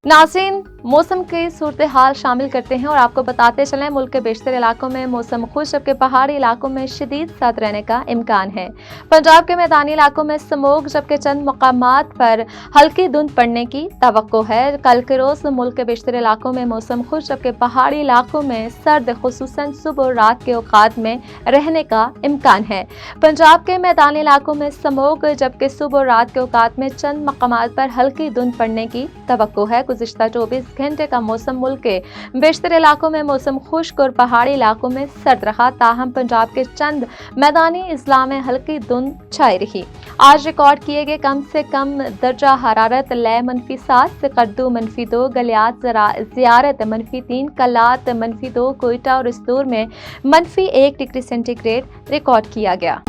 नाज़रीन, मौसम की सूरत हाल शामिल करते हैं और आपको बताते चलें मुल्क के बेशतर इलाकों में मौसम खुश, जबकि पहाड़ी इलाकों में शदीद सर्द रहने का इम्कान है। पंजाब के मैदानी इलाकों में स्मोक, जबकि चंद मकामात पर हल्की धुंध पड़ने की तवक्को है। कल के रोज़ मुल्क के बेशतर इलाकों में मौसम खुश, जबकि पहाड़ी इलाकों में सर्द, खुसूसन सुबह और रात के औकात में रहने का इम्कान है। पंजाब के मैदानी इलाकों में स्मोक, जबकि सुबह और रात के औकात में चंद मकामात पर हल्की धुंध पड़ने की तवक्को है। गुज़िश्ता 24 घंटे का मौसम मुल्क के बेशतर इलाकों में मौसम खुश्क और पहाड़ी इलाकों में सर्द रहा, ताहम पंजाब के चंद मैदानी अजला में हल्की धुंध छाई रही। आज रिकॉर्ड किए गए कम से कम दर्जा हरारत लय -7, सिकरदू -2, गलियात ज़ियारत -3, कलात -2, कोयटा और इस्तूर में -1 डिग्री सेंटीग्रेड रिकॉर्ड किया गया।